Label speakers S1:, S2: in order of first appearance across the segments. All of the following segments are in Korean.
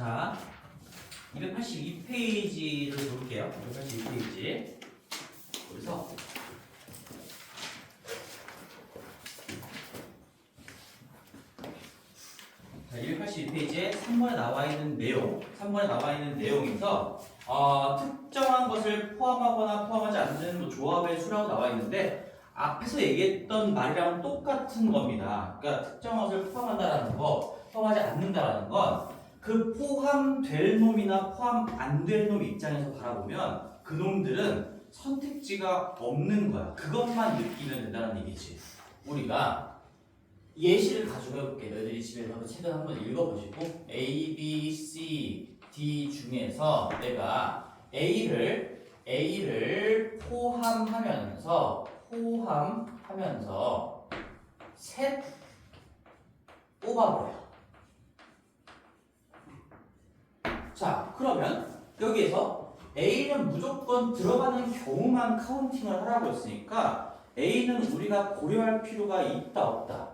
S1: 자, 282페이지를 볼게요. 282페이지. 그래서 자, 282페이지에 3번에 나와 있는 내용에서 특정한 것을 포함하거나 포함하지 않는 뭐 조합의 수라고 나와 있는데 앞에서 얘기했던 말이랑 똑같은 겁니다. 그러니까 특정한 것을 포함한다라는 거, 포함하지 않는다라는 건 그 포함될 놈이나 포함 안 될 놈 입장에서 바라보면 그 놈들은 선택지가 없는 거야. 그것만 느끼면 된다는 얘기지. 우리가 예시를 가지고 해볼게. 너희들이 집에서 책을 한번 읽어보시고 A, B, C, D 중에서 내가 A를 포함하면서 셋 뽑아버려. 자, 그러면 여기에서 A는 무조건 들어가는 경우만 카운팅을 하라고 했으니까 A는 우리가 고려할 필요가 있다 없다?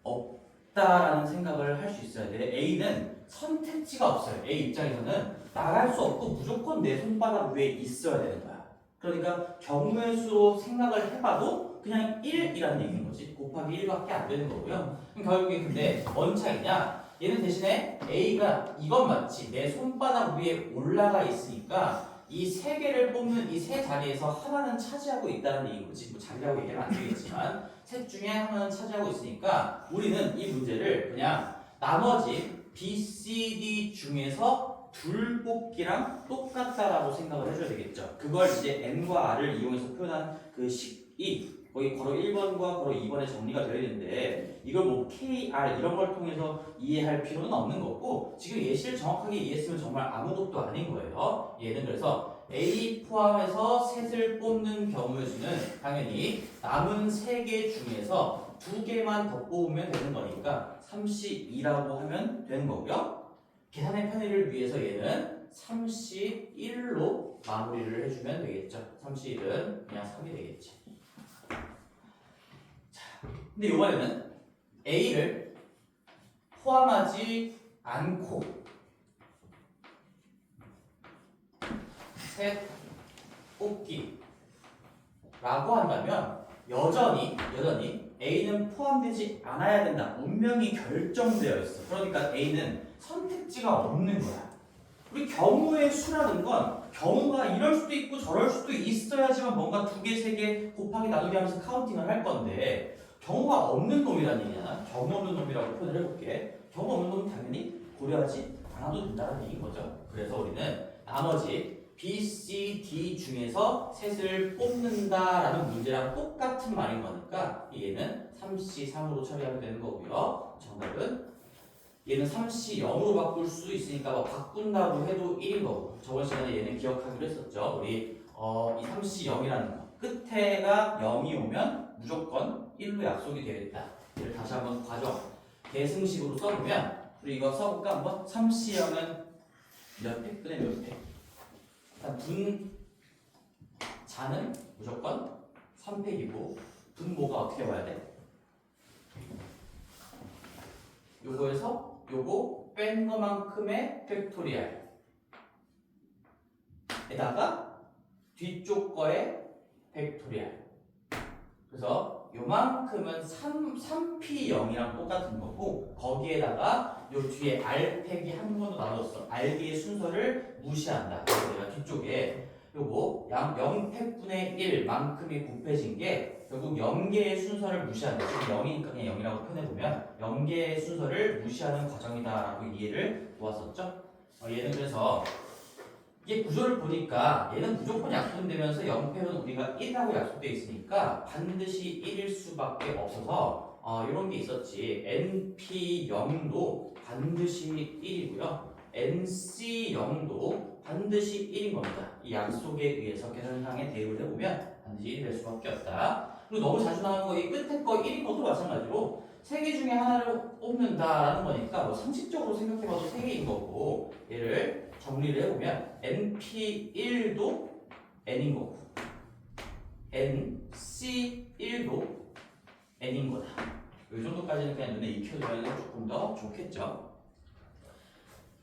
S1: 없다라는 생각을 할 수 있어야 돼. A는 선택지가 없어요. A 입장에서는 나갈 수 없고 무조건 내 손바닥 위에 있어야 되는 거야. 그러니까 경우의 수로 생각을 해봐도 그냥 1이라는 얘기인 거지. 곱하기 1밖에 안 되는 거고요. 그럼 결국에 근데 뭔 차이냐? 얘는 대신에 A가 이건 맞지. 내 손바닥 위에 올라가 있으니까 이 세 개를 뽑는 이 세 자리에서 하나는 차지하고 있다는 얘기인 거지. 뭐 자리라고 얘기하면 안 되겠지만 셋 중에 하나는 차지하고 있으니까 우리는 이 문제를 그냥 나머지 B, C, D 중에서 둘 뽑기랑 똑같다라고 생각을 해줘야 되겠죠. 그걸 이제 N과 R을 이용해서 표현한 그 식이 거기 걸어 1번과 걸어 2번에 정리가 되어 있는데 이걸 뭐 K, R 이런 걸 통해서 이해할 필요는 없는 거고 지금 예시를 정확하게 이해했으면 정말 아무것도 아닌 거예요. 얘는 그래서 A 포함해서 셋을 뽑는 경우의 수는 당연히 남은 3개 중에서 2개만 더 뽑으면 되는 거니까 32라고 하면 되는 거고요. 계산의 편의를 위해서 얘는 31로 마무리를 해주면 되겠죠. 31은 그냥 3이 되겠지. 근데 이번에는 A를 포함하지 않고 셋 뽑기 라고 한다면 여전히 A는 포함되지 않아야 된다. 운명이 결정되어 있어. 그러니까 A는 선택지가 없는 거야. 우리 경우의 수라는 건 경우가 이럴 수도 있고 저럴 수도 있어야지만 뭔가 2개, 3개 곱하기 나누기 하면서 카운팅을 할 건데 경우가 없는 놈이라는 얘기냐? 경우 없는 놈이라고 표현을 해볼게. 경우 없는 놈은 당연히 고려하지 않아도 된다는 얘기인 거죠. 그래서 우리는 나머지 B, C, D 중에서 셋을 뽑는다라는 문제랑 똑같은 말인 거니까 얘는 3C, 3으로 처리하면 되는 거고요. 정답은 얘는 3C 0으로 바꿀 수 있으니까 뭐 바꾼다고 해도 1인 거고 저번 시간에 얘는 기억하기로 했었죠. 우리 이 3C 0이라는 거 끝에가 0이 오면 무조건 1로 약속이 되겠다. 얘를 다시 한번 과정 계승식으로 써보면 우리 이거 써볼까 한번? 3C 0은 몇 팩분의 몇 팩? 일단 분자는 무조건 3팩이고 분모가 어떻게 와야 돼? 요거에서 요거 뺀 거만큼의 팩토리알 에다가 뒤쪽 거의 팩토리알. 그래서 요만큼은 3P0이랑 똑같은 거고 거기에다가 요 뒤에 R팩이 한 번 더 나눴어. RD의 순서를 무시한다. 그래서 내가 뒤쪽에 요거 양 0팩분의 1만큼이 곱해진 게 결국 0개의 순서를 무시한다. 지금 0이니까 그냥 0이라고 표현해보면 0개의 순서를 무시하는 과정이다라고 이해를 모았었죠. 얘는 그래서 이게 구조를 보니까 얘는 무조건 약분되면서 0팩은 우리가 1이라고 약속되어 있으니까 반드시 1일 수밖에 없어서 이런 게 있었지. NP0도 반드시 1이고요. NC0도 반드시 1인 겁니다. 이 약속에 의해서 계산상에 대입을 해보면 반드시 1이 될 수밖에 없다. 그리고 너무 자주 나오는 거 이 끝에 거 1인 것도 마찬가지로 3개 중에 하나를 뽑는다라는 거니까 뭐 상식적으로 생각해봐도 3개인 거고 얘를 정리를 해보면 NP1도 N인 거고 NC1도 N인 거다. 이 정도까지는 그냥 눈에 익혀두면 조금 더 좋겠죠.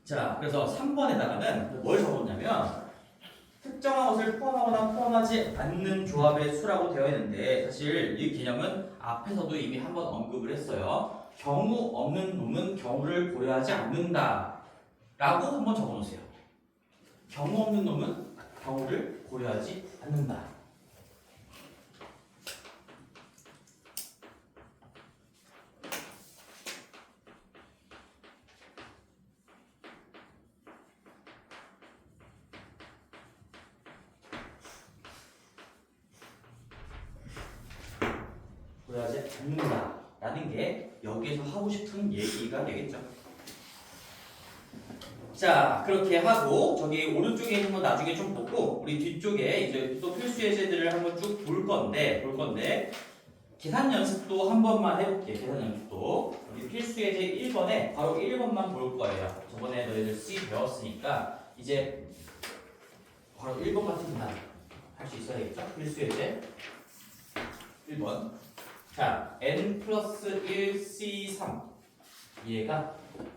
S1: 자, 그래서 3번에다가는 뭘 적었냐면 특정한 것을 포함하거나 포함하지 않는 조합의 수라고 되어 있는데 사실 이 개념은 앞에서도 이미 한번 언급을 했어요. 경우 없는 놈은 경우를 고려하지 않는다 라고 한번 적어놓으세요. 경우 없는 놈은 경우를 고려하지 않는다. 고려하지 않는다라는 게 여기에서 하고 싶은 얘기가 되겠죠. 자, 그렇게 하고 저기 오른쪽에 있는 거 나중에 좀 보고 우리 뒤쪽에 이제 또 필수 예제들을 한번 쭉 볼 건데 계산 연습도 한 번만 해볼게요. 계산 연습도 우리 필수 예제 1번에 바로 1번만 볼 거예요. 저번에 너희들 C 배웠으니까 이제 바로 1번 같은 거 할 수 있어야 되겠죠? 필수 예제 1번. 자, n 플러스 1 c3 얘가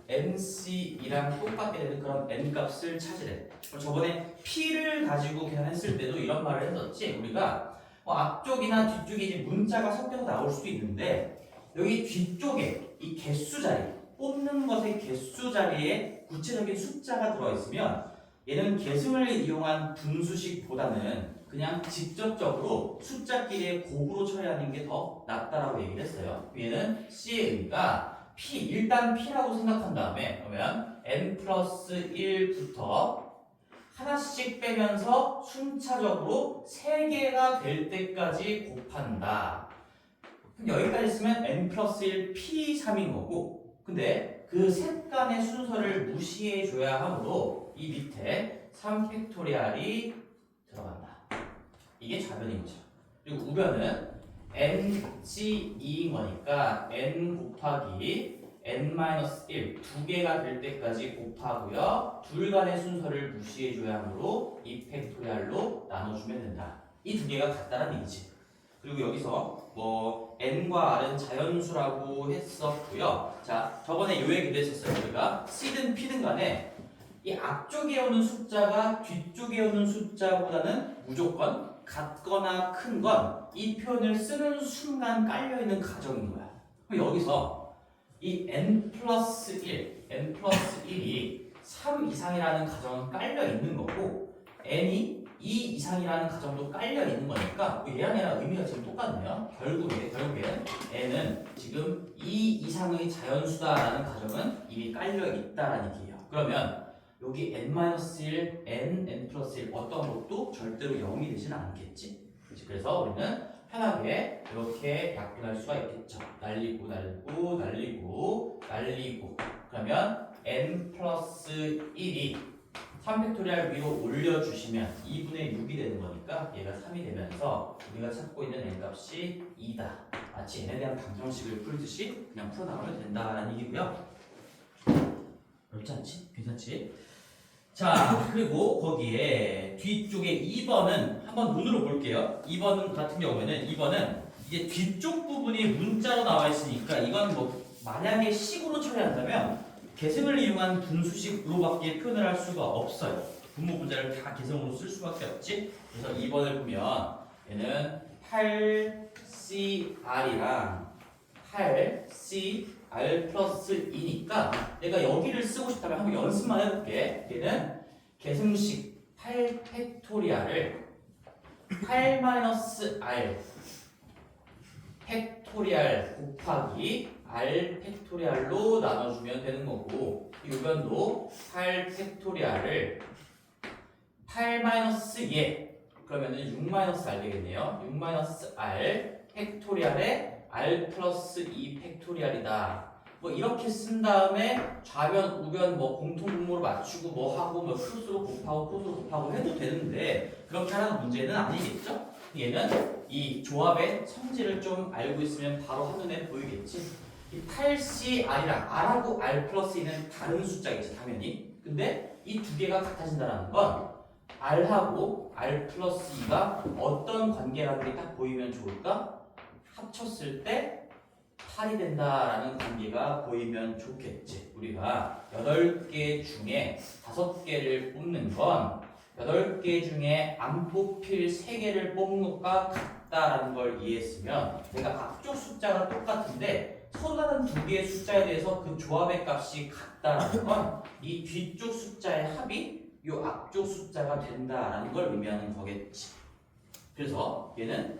S1: nc이랑 똑같게 되는 그런 n 값을 찾으래. 저번에 p를 가지고 계산했을 때도 이런 말을 했었지. 우리가 앞쪽이나 뒤쪽에 이제 문자가 섞여서 나올 수도 있는데 여기 뒤쪽에 이 개수 자리, 뽑는 것의 개수 자리에 구체적인 숫자가 들어있으면 얘는 계승을 이용한 분수식보다는 그냥 직접적으로 숫자끼리의 곱으로 처리하는 게 더 낫다라고 얘기를 했어요. 얘는 C의 의미가 P, 일단 P라고 생각한 다음에 그러면 n 플러스 1부터 하나씩 빼면서 순차적으로 3개가 될 때까지 곱한다. 그럼 여기까지 있으면 n 플러스 1 P3인 거고 근데 그 셋 간의 순서를 무시해 줘야 하므로 이 밑에 3팩토리알이 들어간다. 이게 좌변인 거죠. 그리고 우변은 nc2인 거니까 n 곱하기 n-1 두 개가 될 때까지 곱하고요. 둘 간의 순서를 무시해 줘야 하므로 2팩토리알로 나눠주면 된다. 이 두 개가 같다는 얘기지. 그리고 여기서 뭐 n과 r은 자연수라고 했었고요. 자, 저번에 요 얘기도 했었어요. 우리가 c든 p든 간에 이 앞쪽에 오는 숫자가 뒤쪽에 오는 숫자보다는 무조건 같거나 큰 건 이 표현을 쓰는 순간 깔려있는 가정인 거야. 그럼 여기서 이 n 플러스 1이 3 이상이라는 가정은 깔려있는 거고 n이 2 이상이라는 가정도 깔려있는 거니까 얘랑 얘랑 의미가 지금 똑같네요. 결국엔 n은 지금 2 이상의 자연수다라는 가정은 이미 깔려있다라는 얘기예요. 그러면 여기 n-1, n 플러스 1 어떤 것도 절대로 0이 되지는 않겠지. 그래서 우리는 편하게 이렇게 약분할 수가 있겠죠. 날리고 그러면 n 플러스 1이 3팩토리알 위로 올려주시면 2분의 6이 되는 거니까 얘가 3이 되면서 우리가 찾고 있는 n 값이 2다. 마치 n에 대한 방정식을 풀듯이 그냥 풀어나가면 된다라는 얘기고요. 어렵지 않지? 괜찮지? 자, 그리고 거기에 뒤쪽에 2번은 한번 눈으로 볼게요. 2번 같은 경우에는 2번은 이제 뒤쪽 부분이 문자로 나와 있으니까 이건 뭐 만약에 식으로 처리한다면 계승을 이용한 분수식으로밖에 표현을 할 수가 없어요. 분모 분자를 다 계승으로 쓸 수밖에 없지. 그래서 2번을 보면 얘는 8CR이랑 8CR 플러스 2니까 내가 여기를 쓰고 싶다면 한번 연습만 해볼게. 얘는 계승식 8팩토리알을 8-R 팩토리알 곱하기 R 팩토리알로 나눠주면 되는 거고 이 요변도 8 팩토리알을 8-얘 그러면은 6-R 되겠네요. 6-R 팩토리알에 R 플러스 2 팩토리알이다. 뭐 이렇게 쓴 다음에 좌변, 우변 뭐 공통분모로 맞추고 뭐 하고 뭐 크로스로 곱하고 해도 되는데 그렇게 하는 문제는 아니겠죠? 얘는 이 조합의 성질을 좀 알고 있으면 바로 한눈에 보이겠지. 이 8CR이랑 R하고 R 플러스 2는 다른 숫자겠지 당연히. 근데 이 두 개가 같아진다는 건 R하고 R 플러스 2가 어떤 관계라는 게 딱 보이면 좋을까? 합쳤을 때 8이 된다라는 관계가 보이면 좋겠지. 우리가 8개 중에 5개를 뽑는 건 8개 중에 안 뽑힐 3개를 뽑는 것과 같다라는 걸 이해했으면 내가 앞쪽 숫자가 똑같은데 서로 다른 2개의 숫자에 대해서 그 조합의 값이 같다라는 건 이 뒤쪽 숫자의 합이 이 앞쪽 숫자가 된다라는 걸 의미하는 거겠지. 그래서 얘는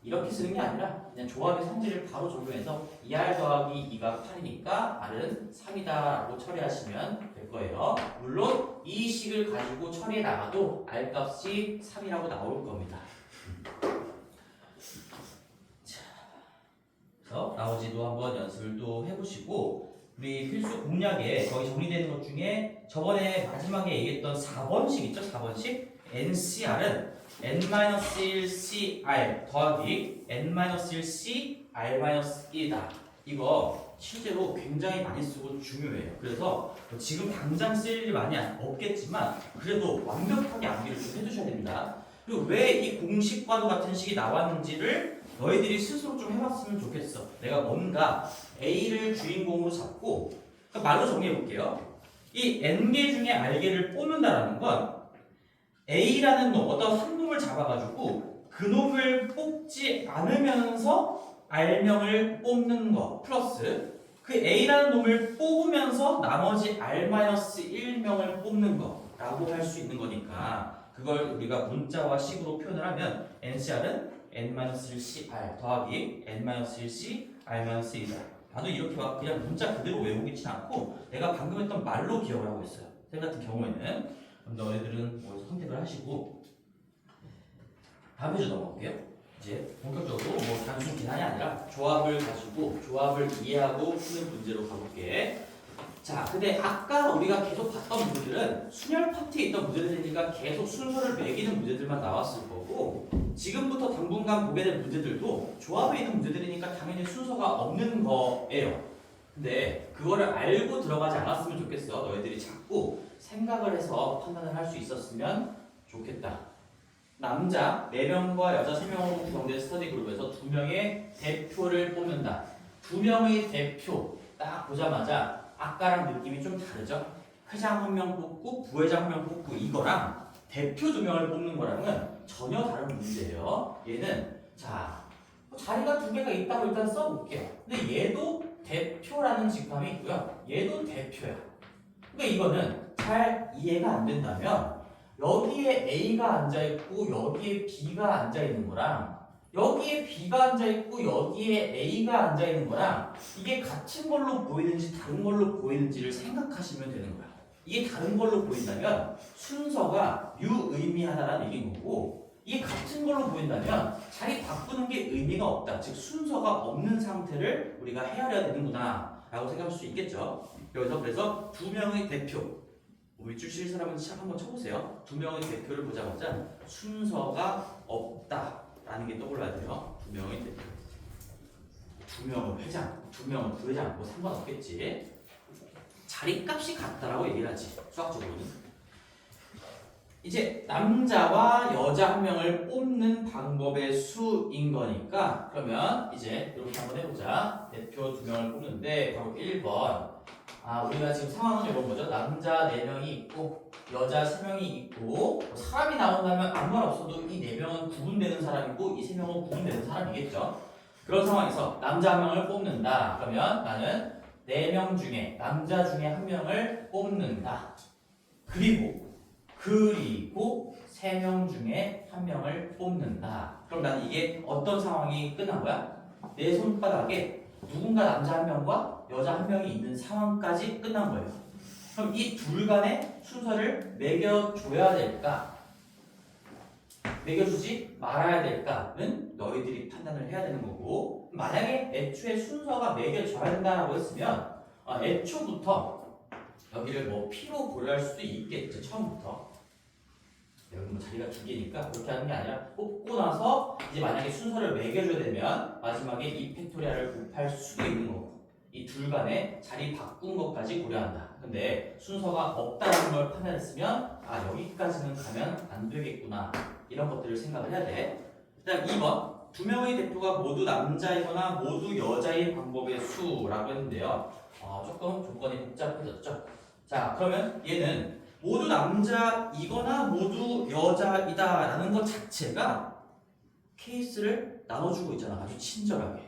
S1: 이렇게 쓰는 게 아니라 그냥 조합의 성질을 바로 적용해서 2R 더하기 2가 8이니까 R은 3이다 라고 처리하시면 될 거예요. 물론 이 식을 가지고 처리해 나가도 R 값이 3이라고 나올 겁니다. 자, 그래서 나머지도 한번 연습을 또 해보시고 우리 필수 공략에 거기 정리되는 것 중에 저번에 마지막에 얘기했던 4번식 있죠? 4번식 NCR은 n-1cr 더하기 n-1cr-1이다. 이거 실제로 굉장히 많이 쓰고 중요해요. 그래서 지금 당장 쓸 일이 많이 없겠지만 그래도 완벽하게 암기를 좀 해두셔야 됩니다. 그리고 왜 이 공식과도 같은 식이 나왔는지를 너희들이 스스로 좀 해봤으면 좋겠어. 내가 뭔가 A를 주인공으로 잡고 말로 정리해볼게요. 이 N개 중에 R개를 뽑는다라는 건 A라는 놈, 어떤 한 놈을 잡아가지고 그 놈을 뽑지 않으면서 R명을 뽑는 거 플러스 그 A라는 놈을 뽑으면서 나머지 R-1명을 뽑는 거라고 할 수 있는 거니까 그걸 우리가 문자와 식으로 표현을 하면 NCR은 n-1cr 더하기 n-1c r-1이다. 나도 이렇게 막 그냥 문자 그대로 외우기진 않고 내가 방금 했던 말로 기억을 하고 있어요. 쌤 같은 경우에는 그럼 너희들은 뭐 선택을 하시고 다음 페이지 넘어갈게요. 이제 본격적으로 뭐 단순 계산이 아니라 조합을 가지고 조합을 이해하고 푸는 문제로 가볼게. 자, 근데 아까 우리가 계속 봤던 문제들은 순열 파트에 있던 문제들이니까 계속 순서를 매기는 문제들만 나왔을 거고 지금부터 당분간 보게 될 문제들도 조합에 있는 문제들이니까 당연히 순서가 없는 거예요. 근데 그거를 알고 들어가지 않았으면 좋겠어. 너희들이 자꾸 생각을 해서 판단을 할 수 있었으면 좋겠다. 남자 4명과 여자 3명으로 구성된 스터디 그룹에서 2명의 대표를 뽑는다. 2명의 대표 딱 보자마자 아까랑 느낌이 좀 다르죠? 회장 1명 뽑고 부회장 1명 뽑고 이거랑 대표 2명을 뽑는 거랑은 전혀 다른 문제예요. 얘는 자 자리가 2개가 있다고 일단 써볼게요. 근데 얘도 대표라는 직함이 있고요. 얘도 대표야. 그러니까 이거는 잘 이해가 안 된다면 여기에 A가 앉아있고 여기에 B가 앉아있는 거랑 여기에 B가 앉아있고 여기에 A가 앉아있는 거랑 이게 같은 걸로 보이는지 다른 걸로 보이는지를 생각하시면 되는 거야. 이게 다른 걸로 보인다면 순서가 유의미하다라는 얘기인 거고 이게 같은 걸로 보인다면 자리 바꾸는 게 의미가 없다. 즉 순서가 없는 상태를 우리가 헤아려야 되는구나 라고 생각할 수 있겠죠. 그래서 2명의 대표 밑줄 칠 사람은 시작 한번 쳐보세요. 2명의 대표를 보자마자 순서가 없다라는 게 떠올라야 돼요. 2명의 대표. 2명은 회장, 2명은 부회장 뭐 상관없겠지. 자리값이 같다라고 얘기를 하지. 수학적으로는. 이제 남자와 여자 1명을 뽑는 방법의 수인 거니까 그러면 이제 이렇게 한번 해보자. 대표 2명을 뽑는데 바로 1번. 우리가 지금 상황은 이런 거죠. 남자 4명이 있고 여자 3명이 있고 사람이 나온다면 아무 말 없어도 이 4명은 구분되는 사람이고 이 3명은 구분되는 사람이겠죠. 그런 상황에서 남자 1명을 뽑는다. 그러면 나는 4명 중에 남자 중에 1명을 뽑는다. 그리고 3명 중에 1명을 뽑는다. 그럼 나는 이게 어떤 상황이 끝난 거야? 내 손바닥에 누군가 남자 1명과 여자 1명이 있는 상황까지 끝난 거예요. 그럼 이 둘 간의 순서를 매겨줘야 될까? 매겨주지 말아야 될까는 너희들이 판단을 해야 되는 거고 만약에 애초에 순서가 매겨져야 된다고 했으면 애초부터 여기를 뭐 P로 고려할 수도 있겠죠. 처음부터. 여기 뭐 자리가 2개니까 그렇게 하는 게 아니라 뽑고 나서 이제 만약에 순서를 매겨줘야 되면 마지막에 이 팩토리아를 곱할 수도 있는 거고 이 둘 간의 자리 바꾼 것까지 고려한다. 근데 순서가 없다는 걸 판단했으면 여기까지는 가면 안 되겠구나 이런 것들을 생각을 해야 돼. 그 다음 2번 두 명의 대표가 모두 남자이거나 모두 여자인 방법의 수라고 했는데요. 조금 조건이 복잡해졌죠. 자, 그러면 얘는 모두 남자이거나 모두 여자이다라는 것 자체가 케이스를 나눠주고 있잖아. 아주 친절하게.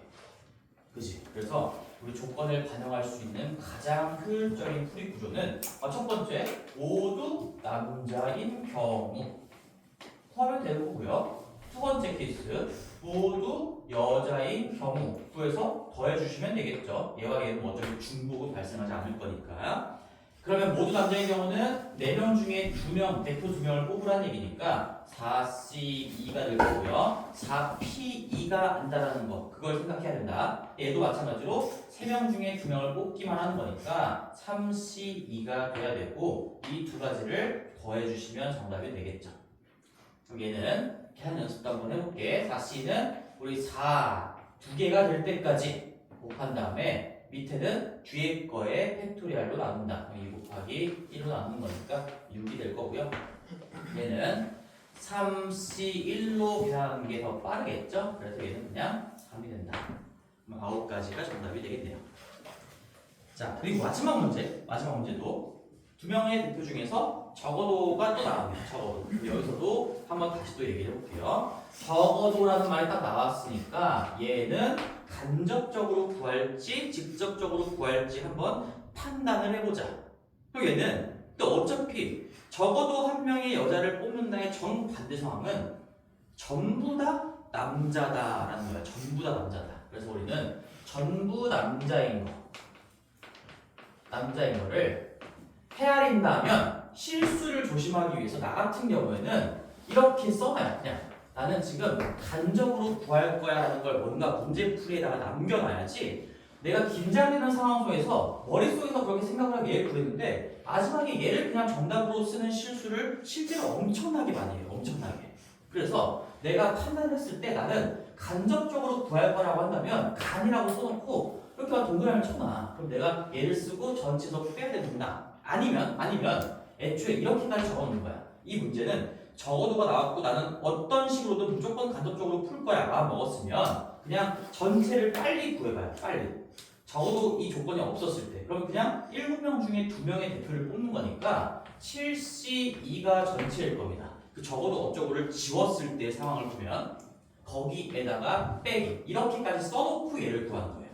S1: 그지? 그래서 우리 조건을 반영할 수 있는 가장 효율적인 풀이 구조는 첫 번째, 모두 남자인 경우 구하면 되는 거고요. 두 번째 케이스, 모두 여자인 경우 구해서 더해주시면 되겠죠. 얘와 얘는 어차피 중복은 발생하지 않을 거니까. 그러면 모두 남자인 경우는 4명 중에 2명, 대표 2명을 뽑으라는 얘기니까 4C2가 될 거고요. 4P2가 안다라는 거, 그걸 생각해야 된다. 얘도 마찬가지로 3명 중에 2명을 뽑기만 하는 거니까 3C2가 돼야 되고 이 두 가지를 더해주시면 정답이 되겠죠. 그럼 얘는 이렇게 하는 연습도 한번 해볼게. 4C는 우리 4 두 개가 될 때까지 곱한 다음에 밑에는 뒤에 거에 팩토리알로 나눈다. 2 곱하기 1로 나누는 거니까 6이 될 거고요. 얘는 3C1로 계산하는 게 더 빠르겠죠? 그래서 얘는 그냥 3이 된다. 그럼 9가지가 정답이 되겠네요. 자, 그리고 마지막 문제도 두 명의 대표 중에서 적어도가 또 나옵니다. 적어도. 여기서도 한번 다시 또 얘기를 해볼게요. 적어도라는 말이 딱 나왔으니까 얘는 간접적으로 구할지 직접적으로 구할지 한번 판단을 해보자. 그럼 얘는 또 어차피 적어도 한 명의 여자를 뽑는다의 정반대 상황은 전부 다 남자다라는 거야. 전부 다 남자다. 그래서 우리는 전부 남자인 거를 헤아린다면 실수를 조심하기 위해서 나 같은 경우에는 이렇게 써놔요. 그냥 나는 지금 간접으로 구할 거야 라는 걸 뭔가 문제풀이에다가 남겨놔야지 내가 긴장되는 상황 속에서 머릿속에서 그렇게 생각을 하고 얘를 구했는데 마지막에 얘를 그냥 정답으로 쓰는 실수를 실제로 엄청나게 많이 해요. 엄청나게. 그래서 내가 판단을 했을 때 나는 간접적으로 구할 거라고 한다면 간이라고 써놓고 이렇게 동그라미를 쳐놔. 그럼 내가 얘를 쓰고 전체에서 빼야 된다. 아니면 애초에 이렇게까지 적어놓는 거야. 이 문제는 적어도가 나왔고 나는 어떤 식으로든 무조건 간접적으로 풀 거야 마음 먹었으면 그냥 전체를 빨리 구해봐요. 빨리. 적어도 이 조건이 없었을 때 그럼 그냥 7명 중에 2명의 대표를 뽑는 거니까 7C2가 전체일 겁니다. 그 적어도 어쩌고를 지웠을 때 상황을 보면 거기에다가 빼기 이렇게까지 써놓고 얘를 구하는 거예요.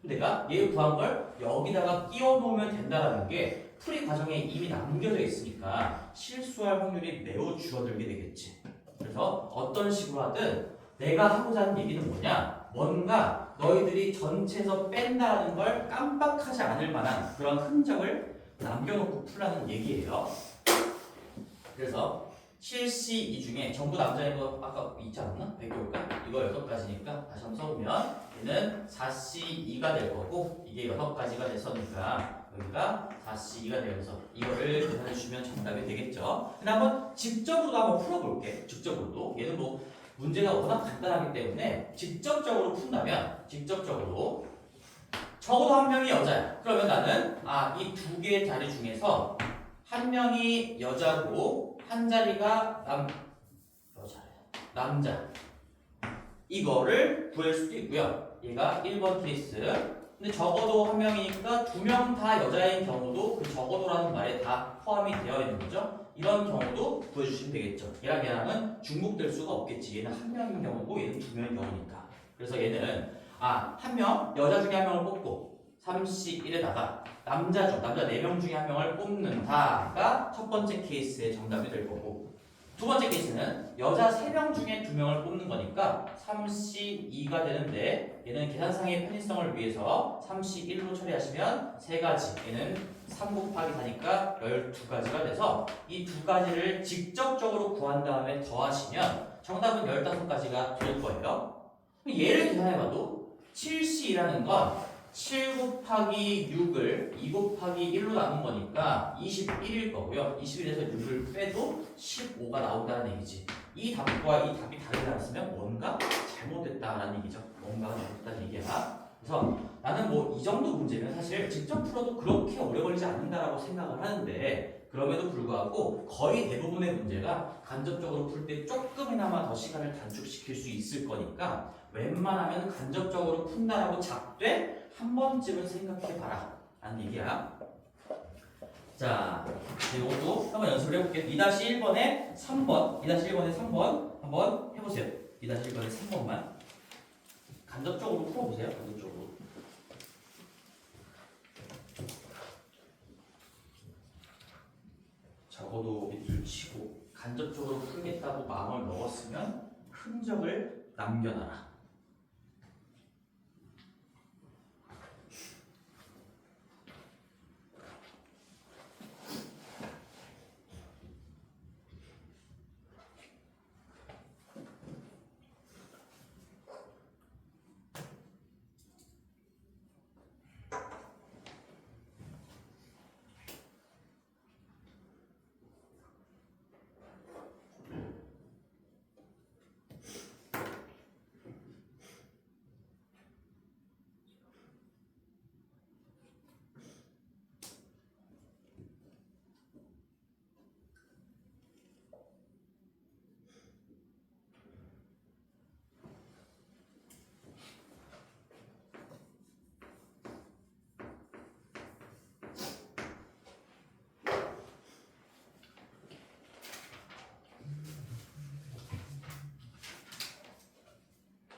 S1: 내가 얘를 구한 걸 여기다가 끼워 놓으면 된다라는 게 풀이 과정에 이미 남겨져 있으니까 실수할 확률이 매우 줄어들게 되겠지. 그래서 어떤 식으로 하든 내가 하고자 하는 얘기는 뭐냐? 뭔가 너희들이 전체에서 뺀다라는 걸 깜빡하지 않을 만한 그런 흔적을 남겨놓고 풀라는 얘기예요. 그래서 7C2 중에 전부 남자인 거 아까 있지 않았나? 배겨볼까? 이거 6가지니까 다시 한번 써보면 얘는 4C2가 될 거고 이게 6가지가 됐으니까 여기가 4C2가 되면서 이거를 계산해 주시면 정답이 되겠죠. 근데 한번 직접으로도 한번 풀어볼게. 직접으로도 얘는 뭐 문제가 워낙 간단하기 때문에 직접적으로 푼다면 직접적으로 적어도 한 명이 여자야. 그러면 나는 이 두 개의 자리 중에서 한 명이 여자고 한 자리가 남자. 이거를 구할 수도 있고요. 얘가 1번 케이스. 근데 적어도 한 명이니까 2명 다 여자인 경우도 그 적어도라는 말에 다 포함이 되어 있는 거죠. 이런 경우도 구해주시면 되겠죠. 얘랑 중복될 수가 없겠지. 얘는 한 명인 경우고 얘는 2명인 경우니까. 그래서 얘는 한 명, 여자 중에 한 명을 뽑고 3C1에다가 남자 4명 중에 한 명을 뽑는다가 첫 번째 케이스의 정답이 될 거고 두 번째 케이스는 여자 3명 중에 2명을 뽑는 거니까 3C2가 되는데 얘는 계산상의 편의성을 위해서 3C1로 처리하시면 3가지 얘는 3 곱하기 4니까 12가지가 돼서 이 두 가지를 직접적으로 구한 다음에 더하시면 정답은 15가지가 될 거예요. 얘를 계산해봐도 7C라는 건 7 곱하기 6을 2 곱하기 1로 나눈 거니까 21일 거고요. 21에서 6을 빼도 15가 나온다는 얘기지. 이 답과 이 답이 다르지 않았으면 뭔가 잘못됐다라는 얘기죠. 뭔가가 잘못됐다는 얘기야. 그래서 나는 뭐 이 정도 문제면 사실 직접 풀어도 그렇게 오래 걸리지 않는다라고 생각을 하는데 그럼에도 불구하고 거의 대부분의 문제가 간접적으로 풀 때 조금이나마 더 시간을 단축시킬 수 있을 거니까 웬만하면 간접적으로 푼다라고 잡되 한 번쯤은 생각해봐라 라는 얘기야. 자, 이것도 한번 연습을 해볼게요. 2-1번에 3번, 2-1번에 3번 한번 해보세요. 2-1번에 3번만 간접적으로 풀어보세요. 간접적으로. 적어도 밑줄 치고 간접적으로 풀겠다고 마음을 먹었으면 흔적을 남겨놔라.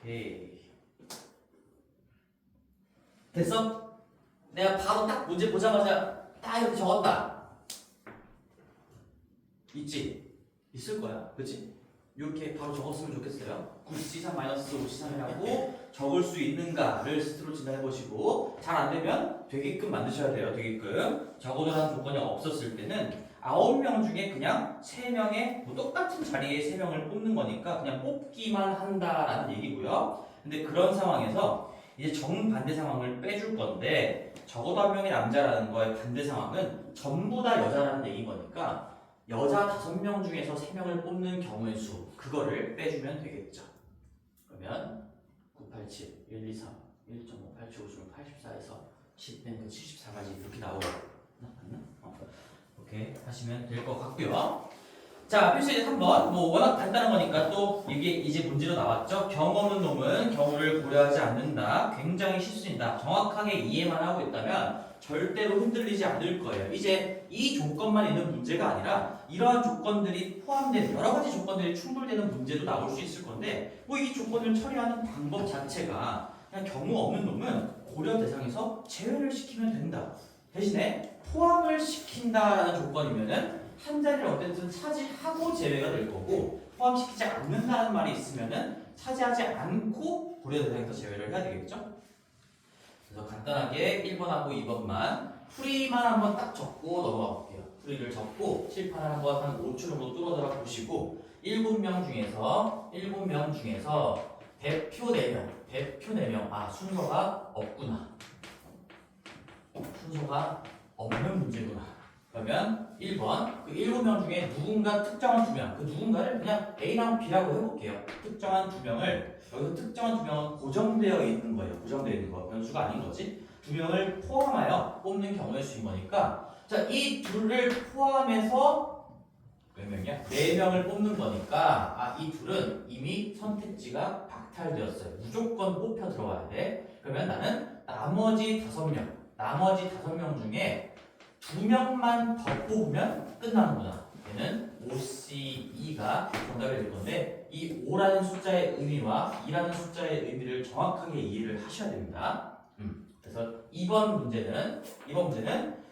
S1: 오케이. 됐어? 내가 바로 딱 문제 보자마자 딱 이렇게 적었다. 있지? 있을 거야. 그치? 이렇게 바로 적었으면 좋겠어요. 9C3-5C3이라고 적을 수 있는가를 스스로 진단해 보시고 잘 안 되면 되게끔 만드셔야 돼요. 되게끔. 적어두라는 조건이 없었을 때는 9명 중에 그냥 3명의 뭐 똑같은 자리에 3명을 뽑는 거니까 그냥 뽑기만 한다라는 얘기고요. 근데 그런 상황에서 이제 정반대 상황을 빼줄 건데 적어도 한 명이 남자라는 거의 반대 상황은 전부 다 여자라는 얘기인 거니까 여자 5명 중에서 3명을 뽑는 경우의 수 그거를 빼주면 되겠죠. 그러면 987, 123, 1.5, 87, 56, 84에서 10 빼면 74까지 이렇게 나오고 맞나? 오케이 하시면 될 것 같고요. 자, 필수제 3번. 뭐 워낙 간단한 거니까 또 이게 이제 문제로 나왔죠. 경험 없는 놈은 경우를 고려하지 않는다. 굉장히 실수입니다. 정확하게 이해만 하고 있다면 절대로 흔들리지 않을 거예요. 이제 이 조건만 있는 문제가 아니라 이러한 조건들이 포함된 여러 가지 조건들이 충돌되는 문제도 나올 수 있을 건데 뭐 이 조건을 처리하는 방법 자체가 그냥 경우 없는 놈은 고려 대상에서 제외를 시키면 된다. 대신에 포함을 시킨다라는 조건이면은 한 자리를 어쨌든 차지하고 제외가 될 거고 포함시키지 않는다는 말이 있으면은 차지하지 않고 고려 대상에서 제외를 해야 되겠죠? 그래서 간단하게 1번하고 2번만 풀이만 한번 딱 적고 넘어가 볼게요. 풀이를 적고 칠판을 한번 한 5초 정도 뚫어져라 보시고 7명 중에서 대표 4명 아 순서가 없구나. 순서가 없는 문제구나. 그러면 1번 그 7명 중에 누군가 특정한 2명 그 누군가를 그냥 A랑 B라고 해볼게요. 특정한 2명을 여기서 특정한 2명은 고정되어 있는 거예요. 고정되어 있는 거 변수가 아닌 거지. 2명을 포함하여 뽑는 경우의 수인 거니까 자, 이 둘을 포함해서 몇 명이야? 4명을 뽑는 거니까 이 둘은 이미 선택지가 박탈되었어요. 무조건 뽑혀 들어와야 돼. 그러면 나는 나머지 5명 중에 2명만 더 뽑으면 끝나는구나. 얘는 OCE가 정답이 될 건데 이 5라는 숫자의 의미와 2라는 숫자의 의미를 정확하게 이해를 하셔야 됩니다. 그래서 이번 문제는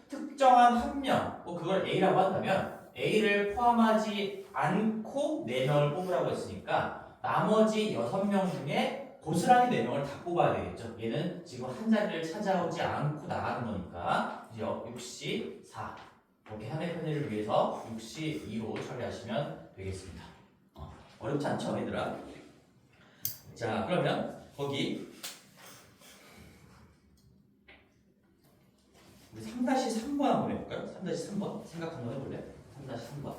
S1: 특정한 한 명, 그걸 A라고 한다면 A를 포함하지 않고 4명을 뽑으라고 했으니까 나머지 6명 중에 고스란히 4명을 다 뽑아야 되겠죠. 얘는 지금 한 자리를 찾아오지 않고 나가는 거니까 64 이렇게 한해 편의를 위해서 62로 처리하시면 되겠습니다. 어렵지 않죠, 얘들아? 자, 그러면 거기 우리 3-3번 한번 해볼까요? 3-3번 생각 한번 해볼래? 3-3번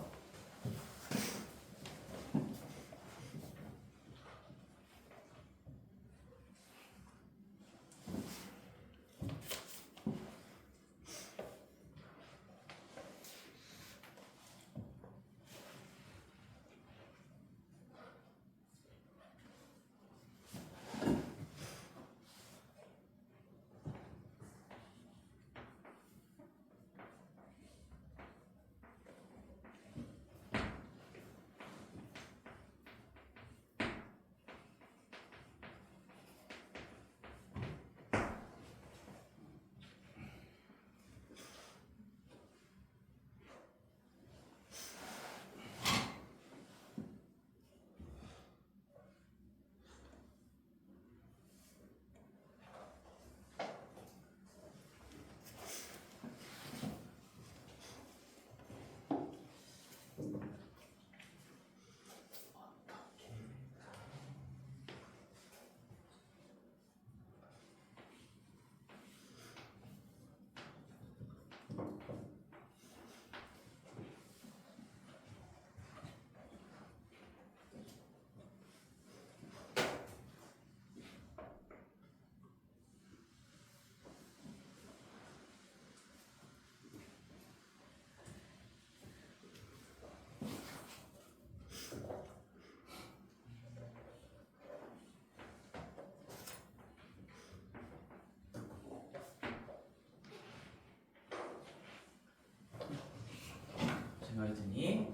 S1: 생각이 드니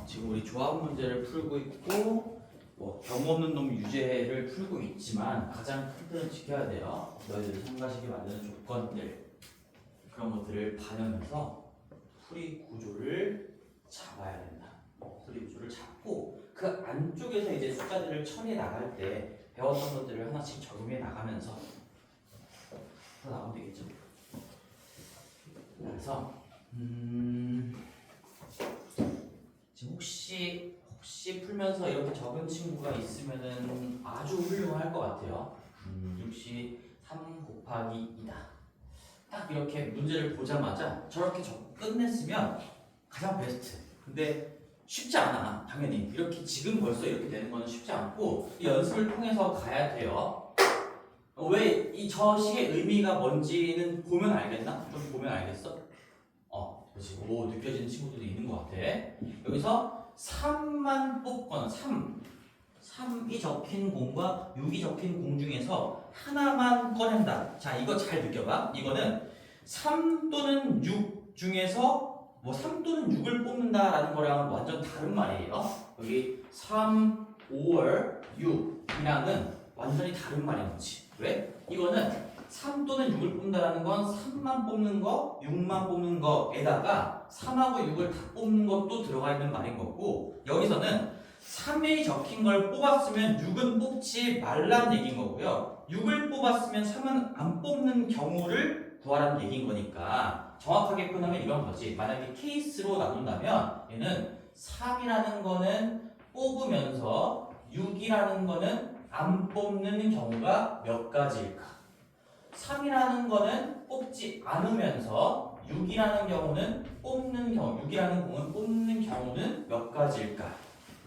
S1: 지금 우리 조합 문제를 풀고 있고 경우 없는 놈 유제를 풀고 있지만 가장 큰 틀은 지켜야 돼요. 너희들이 참가식에 만드는 조건들 그런 것들을 반영해서 풀이 구조를 잡아야 된다. 풀이 구조를 잡고 그 안쪽에서 이제 숫자들을 처리해 나갈 때 배웠던 것들을 하나씩 적용해 나가면서 풀어 나가면 되겠죠. 그래서 지금 혹시 풀면서 이렇게 적은 친구가 있으면은 아주 훌륭할 것 같아요. 63 곱하기 2다. 딱 이렇게 문제를 보자마자 저렇게 끝냈으면 가장 베스트. 근데 쉽지 않아. 당연히 이렇게 지금 벌써 이렇게 되는 거는 쉽지 않고 이 연습을 통해서 가야 돼요. 왜 이 저 식의 의미가 뭔지는 보면 알겠나? 좀 보면 알겠어? 그렇지. 오, 느껴지는 친구들도 있는 것 같아. 여기서 3만 뽑거나 3이 적힌 공과 6이 적힌 공 중에서 하나만 꺼낸다. 자, 이거 잘 느껴봐. 이거는 3 또는 6 중에서 3 또는 6을 뽑는다라는 거랑은 완전 다른 말이에요. 여기 3, 5월, 6이랑은 완전히 다른 말인 거지. 왜? 이거는 3 또는 6을 뽑는다는 건 3만 뽑는 거, 6만 뽑는 거에다가 3하고 6을 다 뽑는 것도 들어가 있는 말인 거고 여기서는 3이 적힌 걸 뽑았으면 6은 뽑지 말라는 얘기인 거고요. 6을 뽑았으면 3은 안 뽑는 경우를 구하라는 얘기인 거니까 정확하게 표현하면 이런 거지. 만약에 케이스로 나눈다면 얘는 3이라는 거는 뽑으면서 6이라는 거는 안 뽑는 경우가 몇 가지일까? 3이라는 거는 뽑지 않으면서 6이라는 경우는 뽑는 경우, 6이라는 공은 뽑는 경우는 몇 가지일까?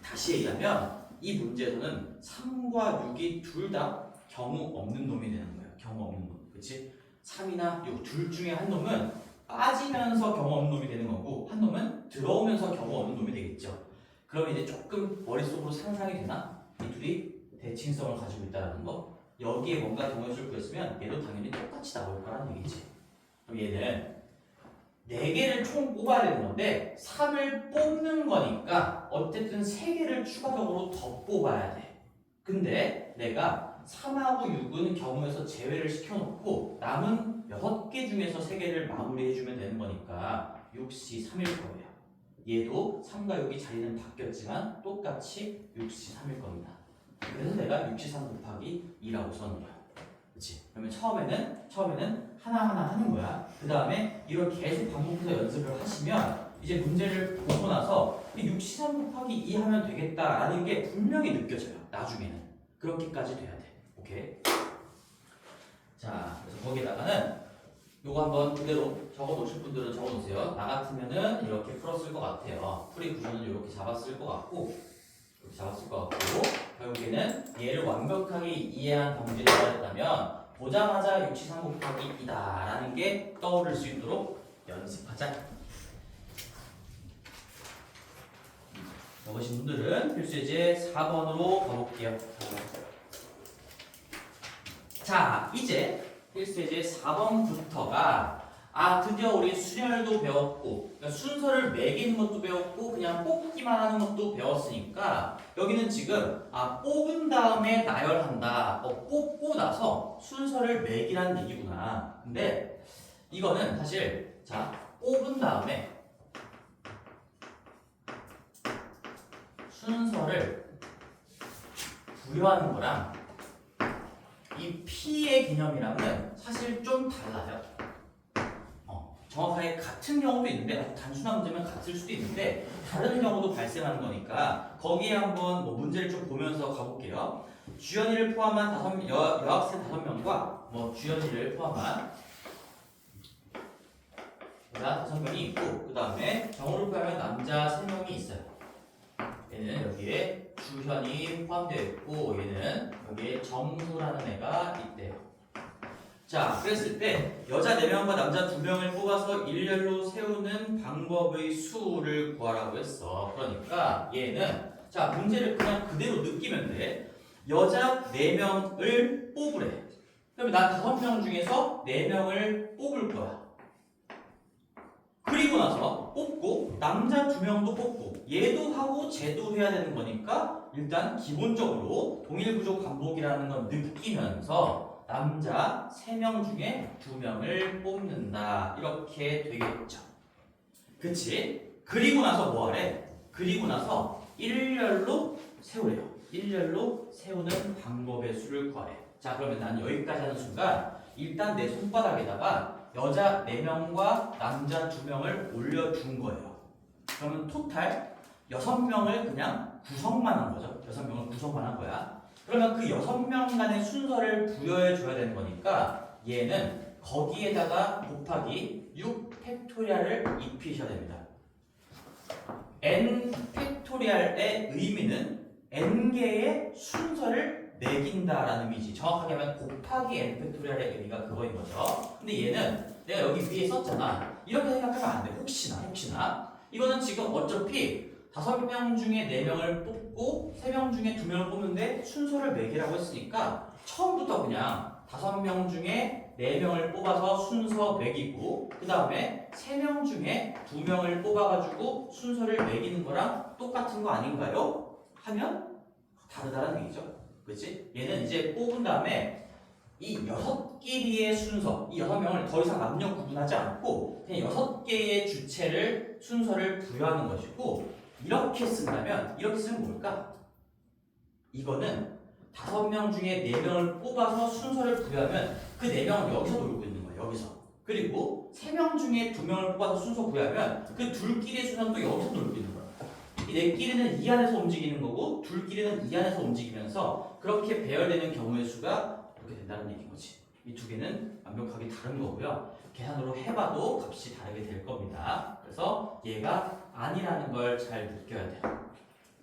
S1: 다시 얘기하면 이 문제에서는 3과 6이 둘 다 경우 없는 놈이 되는 거예요. 경우 없는 놈. 그치? 3이나 6 둘 중에 한 놈은 빠지면서 경우 없는 놈이 되는 거고 한 놈은 들어오면서 경우 없는 놈이 되겠죠. 그럼 이제 조금 머릿속으로 상상이 되나? 이 둘이 대칭성을 가지고 있다는 거. 여기에 뭔가 동요수를 구했으면 얘도 당연히 똑같이 나올 거라는 얘기지. 그럼 얘는 4개를 총 뽑아야 되는 건데 3을 뽑는 거니까 어쨌든 3개를 추가적으로 더 뽑아야 돼. 근데 내가 3하고 6은 경우에서 제외를 시켜놓고 남은 6개 중에서 3개를 마무리해주면 되는 거니까 6시 3일 거예요. 얘도 3과 6이 자리는 바뀌었지만 똑같이 6시 3일 겁니다. 그래서 내가 6시 3 곱하기 2라고 써놓은 거야. 그치? 그러면 처음에는 하나하나 하는 거야. 그 다음에 이걸 계속 반복해서 연습을 하시면 이제 문제를 보고 나서 6시 3 곱하기 2 하면 되겠다라는 게 분명히 느껴져요. 나중에는. 그렇게까지 돼야 돼. 오케이? 자, 그래서 거기에다가는 요거 한번 그대로 적어 놓으실 분들은 적어 놓으세요. 나 같으면은 이렇게 풀었을 것 같아요. 풀이 구조는 이렇게 잡았을 것 같고 결국에는 얘를 완벽하게 이해한 경지에 도달했다면 보자마자 6시 3 곱하기 2다 라는 게 떠오를 수 있도록 연습하자. 적으신 분들은 필수예제 4번으로 가볼게요. 자, 이제 필수예제 4번부터가 드디어 우리 순열도 배웠고 그러니까 순서를 매기는 것도 배웠고 그냥 뽑기만 하는 것도 배웠으니까 여기는 지금 뽑은 다음에 나열한다. 뽑고 나서 순서를 매기라는 얘기구나. 근데 이거는 사실 자 뽑은 다음에 순서를 부여하는 거랑 이 P의 개념이랑은 사실 좀 달라요. 정확하게 같은 경우도 있는데 아주 단순한 문제면 같을 수도 있는데 다른 경우도 발생하는 거니까 거기에 한번 문제를 좀 보면서 가볼게요. 주연이를 포함한 여학생 5명과 주연이를 포함한 여자 5명이 있고 그 다음에 정우를 포함한 남자 3명이 있어요. 얘는 여기에 주현이 포함되어 있고 얘는 여기에 정수라는 애가 있대요. 자, 그랬을 때 여자 4명과 남자 2명을 뽑아서 일렬로 세우는 방법의 수를 구하라고 했어. 그러니까 얘는 자 문제를 그냥 그대로 느끼면 돼. 여자 4명을 뽑으래. 그러면 나 5명 중에서 4명을 뽑을 거야. 그리고 나서 뽑고 남자 2명도 뽑고 얘도 하고 쟤도 해야 되는 거니까 일단 기본적으로 동일 구조 반복이라는 건 느끼면서 남자 3명 중에 2명을 뽑는다. 이렇게 되겠죠. 그치? 그리고 나서 뭐 하래? 그리고 나서 일렬로 세우래요. 일렬로 세우는 방법의 수를 구하래. 자, 그러면 난 여기까지 하는 순간 일단 내 손바닥에다가 여자 4명과 남자 2명을 올려준 거예요. 그러면 토탈 6명을 그냥 구성만 한 거죠. 6명을 구성만 한 거야. 그러면 그 6명 간의 순서를 부여해 줘야 되는 거니까 얘는 거기에다가 곱하기 6 팩토리얼을 입히셔야 됩니다. n 팩토리얼의 의미는 n개의 순서를 매긴다라는 의미지. 정확하게 하면 곱하기 n 팩토리얼의 의미가 그거인 거죠. 근데 얘는 내가 여기 위에 썼잖아. 이렇게 생각하면 안 돼. 혹시나. 이거는 지금 어차피 5명 중에 4명을 뽑고 3명 중에 2명을 뽑는데 순서를 매기라고 했으니까 처음부터 그냥 5명 중에 4명을 뽑아서 순서 매기고 그 다음에 3명 중에 2명을 뽑아가지고 순서를 매기는 거랑 똑같은 거 아닌가요? 하면 다르다는 얘기죠. 그렇지? 얘는 이제 뽑은 다음에 이 6끼리의 순서, 이 6명을 더 이상 남녀 구분하지 않고 그냥 6개의 주체를 순서를 부여하는 것이고 이렇게 쓴다면 이렇게 쓰면 뭘까? 이거는 5명 중에 4명을 뽑아서 순서를 부여하면 그 4명은 여기서 놀고 있는 거예요. 여기서. 그리고 3명 중에 2명을 뽑아서 순서 부여하면 그 둘끼리의 순서는 또 여기서 놀고 있는 거예요. 이 4끼리는 이 안에서 움직이는 거고 둘끼리는 이 안에서 움직이면서 그렇게 배열되는 경우의 수가 이렇게 된다는 얘기인 거지. 이 두 개는 완벽하게 다른 거고요. 계산으로 해봐도 값이 다르게 될 겁니다. 그래서 얘가 아니라는 걸 잘 느껴야 돼요.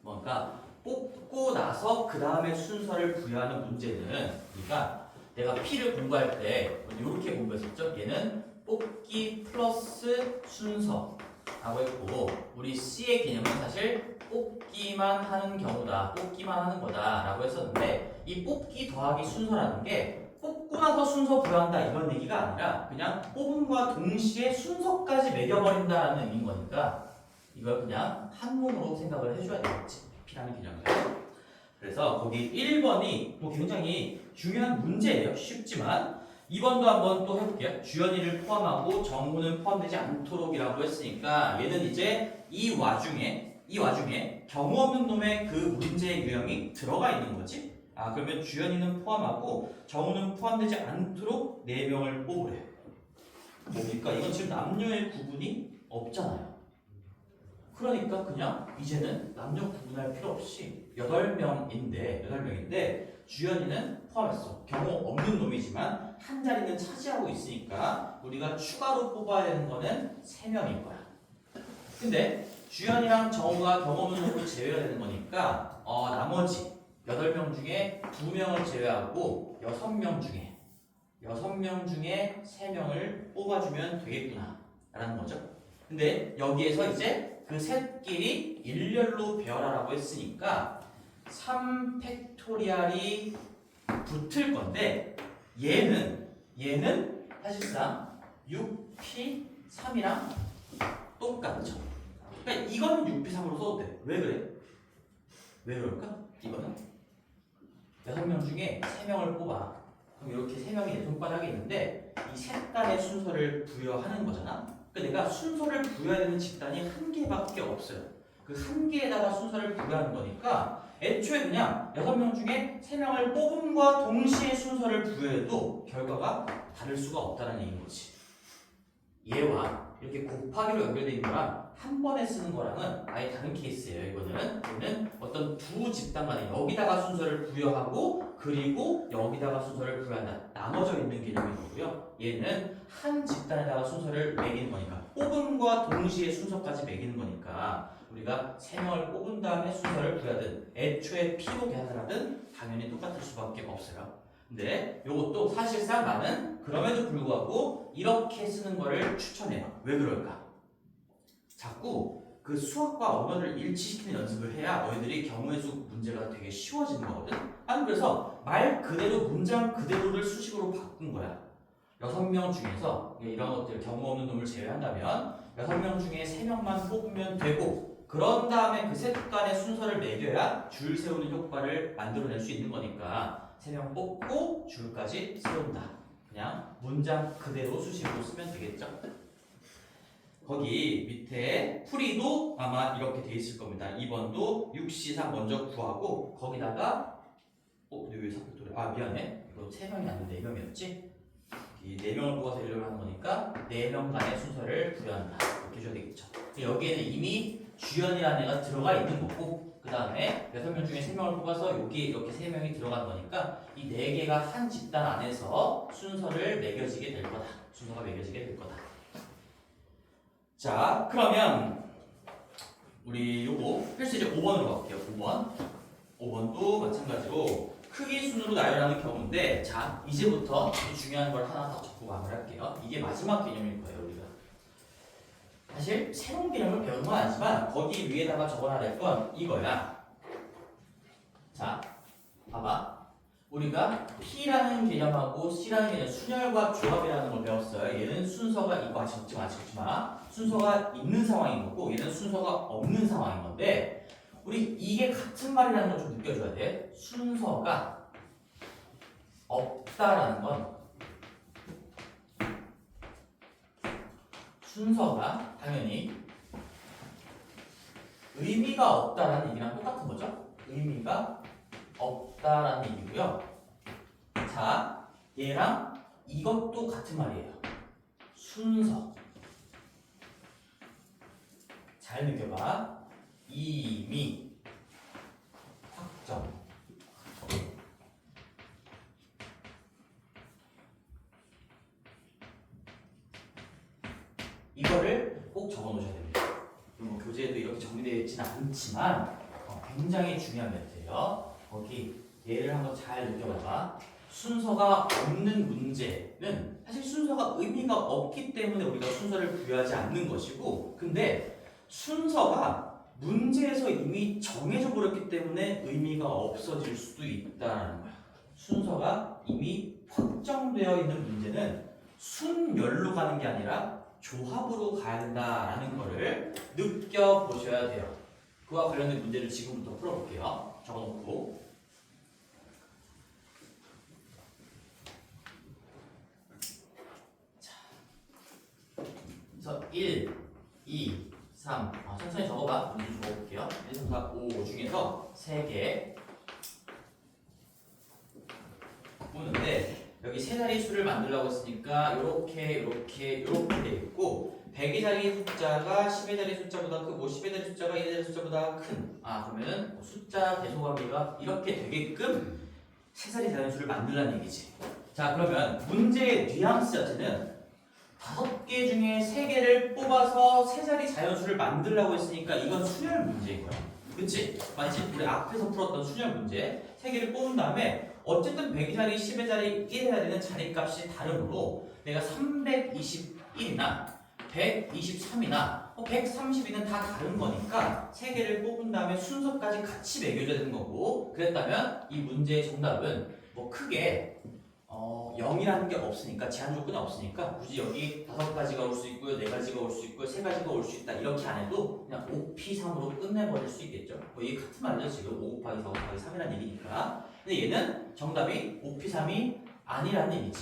S1: 뭔가 뽑고 나서 그 다음에 순서를 부여하는 문제는 우리가 내가 P를 공부할 때 이렇게 공부했었죠. 얘는 뽑기 플러스 순서라고 했고 우리 C의 개념은 사실 뽑기만 하는 경우다. 뽑기만 하는 거다 라고 했었는데 이 뽑기 더하기 순서라는 게 뽑고 나서 순서 부여한다 이런 얘기가 아니라 그냥 뽑음과 동시에 순서까지 매겨버린다라는 의미인 거니까 이걸 그냥 한 몸으로 생각을 해줘야 되겠지. P라는 개념을. 그래서 거기 1번이 뭐 굉장히 중요한 문제예요. 쉽지만 2번도 한번 또 해볼게요. 주연이를 포함하고 정우는 포함되지 않도록이라고 했으니까 얘는 이제 이 와중에 경우 없는 놈의 그 문제의 유형이 들어가 있는 거지. 아 그러면 주연이는 포함하고 정우는 포함되지 않도록 4명을 뽑으래. 뭡니까? 이건 지금 남녀의 구분이 없잖아요. 그러니까 그냥 이제는 남녀 구분할 필요 없이 8명인데 주연이는 포함했어. 경우 없는 놈이지만 한 자리는 차지하고 있으니까 우리가 추가로 뽑아야 되는 거는 3명일 거야. 근데 주연이랑 정우가 경우 없는 놈으로 제외가 되는 거니까 나머지 8명 중에 2명을 제외하고 6명 중에 3명을 뽑아주면 되겠구나 라는 거죠. 근데 여기에서 이제 그 셋끼리 일렬로 배열하라고 했으니까 3 팩토리얼이 붙을 건데 얘는 사실상 6p3이랑 똑같죠. 그러니까 이거는 6p3으로 써도 돼. 왜 그래? 왜 그럴까? 이거는 6명 중에 3명을 뽑아. 그럼 이렇게 3명이 내 손바닥에 있는데 이 색깔의 순서를 부여하는 거잖아. 그러니까 내가 순서를 부여해야 되는 집단이 한 개밖에 없어요. 그 한 개에다가 순서를 부여하는 거니까 애초에 그냥 6명 중에 3명을 뽑음과 동시에 순서를 부여해도 결과가 다를 수가 없다는 얘기인 거지. 얘와 이렇게 곱하기로 연결되어 있는 거랑 한 번에 쓰는 거랑은 아예 다른 케이스예요. 이거는 어떤 두 집단 간에 여기다가 순서를 부여하고 그리고 여기다가 순서를 부여한다. 나눠져 있는 개념인 거고요. 얘는 한 집단에다가 순서를 매기는 거니까 뽑음과 동시에 순서까지 매기는 거니까 우리가 3명을 뽑은 다음에 순서를 부여하든 애초에 P로 계산하든 당연히 똑같을 수밖에 없어요. 근데 이것도 사실상 나는 그럼에도 불구하고 이렇게 쓰는 거를 추천해요. 왜 그럴까? 자꾸 그 수학과 언어를 일치시키는 연습을 해야 너희들이 경우의 수 문제가 되게 쉬워지는 거거든. 나는 그래서 말 그대로 문장 그대로를 수식으로 바꾼 거야. 6명 중에서 이런 것들 경우 없는 놈을 제외한다면 6명 중에 3명만 뽑으면 되고 그런 다음에 그 셋 간의 순서를 매겨야 줄 세우는 효과를 만들어낼 수 있는 거니까 3명 뽑고 줄까지 세운다. 그냥 문장 그대로 수식으로 쓰면 되겠죠. 거기 밑에 풀이도 아마 이렇게 돼 있을 겁니다. 2번도 육시상 먼저 구하고 거기다가 근데 왜 4팩토리얼? 아 미안해. 이거 3명이 아닌데 4명이었지? 이 4명을 뽑아서 1을 하는 거니까 4명 간의 순서를 부여한다. 이렇게 해줘야 되겠죠. 여기에는 이미 주연이라는 애가 들어가 있는 거고 그 다음에 6명 중에 3명을 뽑아서 여기 이렇게 3명이 들어간 거니까 이 4개가 한 집단 안에서 순서를 매겨지게 될 거다. 순서가 매겨지게 될 거다. 자, 그러면 우리 요거 필수 이제 5번으로 갈게요. 5번도 마찬가지로 크기 순으로 나열하는 경우인데 자, 이제부터 중요한 걸 하나 더 적고 마무리할게요. 이게 마지막 개념일 거예요, 우리가. 사실 새로운 개념을 배우는 건 아니지만 거기 위에다가 적어놔야 될 건 이거야. 자, 봐봐. 우리가 P라는 개념하고 C라는 개념, 순열과 조합이라는 걸 배웠어요. 얘는 순서가 이거 아시겠지 마. 순서가 있는 상황인 거고 얘는 순서가 없는 상황인 건데 우리 이게 같은 말이라는 걸 좀 느껴줘야 돼. 순서가 없다라는 건 순서가 당연히 의미가 없다라는 얘기랑 똑같은 거죠. 의미가 없다라는 얘기고요. 자, 얘랑 이것도 같은 말이에요. 순서. 잘 느껴봐. 이미 확정. 이거를 꼭 적어 놓으셔야 됩니다. 뭐 교재에도 이렇게 정리되어 있지는 않지만 굉장히 중요한 멘트예요. 거기 얘를 한번 잘 느껴봐봐. 순서가 없는 문제는 사실 순서가 의미가 없기 때문에 우리가 순서를 부여하지 않는 것이고 근데 순서가 문제에서 이미 정해져 버렸기 때문에 의미가 없어질 수도 있다는 거야. 순서가 이미 확정되어 있는 문제는 순열로 가는 게 아니라 조합으로 가야 된다라는 거를 느껴보셔야 돼요. 그와 관련된 문제를 지금부터 풀어볼게요. 적어놓고 자, 그래서 1, 2, 3 천천히 적어봐. 문제 적어볼게요. 1, 3, 4, 5 중에서 3개 보는데 여기 세 자리 수를 만들려고 했으니까 이렇게 돼 있고 100의 자리 숫자가 10의 자리 숫자보다 크고 10의 자리 숫자가 1의 자리 숫자보다 큰 그러면은 숫자 대소관계가 이렇게 되게끔 세 자리 자연수를 만들라는 얘기지. 자, 그러면 문제의 뉘앙스 자체는 5개 중에 3개를 뽑아서 세 자리 자연수를 만들려고 했으니까 이건 수열 문제인 거야. 그치? 마치 우리 앞에서 풀었던 수열 문제 3개를 뽑은 다음에 어쨌든 100의 자리, 10의 자리, 1 해야 되는 자리값이 다르므로 내가 321이나 123이나 132는 다 다른 거니까 3개를 뽑은 다음에 순서까지 같이 매겨줘야 되는 거고 그랬다면 이 문제의 정답은 뭐 크게 0이라는 게 없으니까 제한 조건이 없으니까 굳이 여기 5가지가 올 수 있고요 4가지가 올 수 있고요 3가지가 올 수 있다 이렇게 안 해도 그냥 5P3으로 끝내버릴 수 있겠죠. 이게 같은 말이죠. 지금 5 곱하기 4 곱하기 3이라는 얘기니까. 근데 얘는 정답이 5P3이 아니라는 얘기지.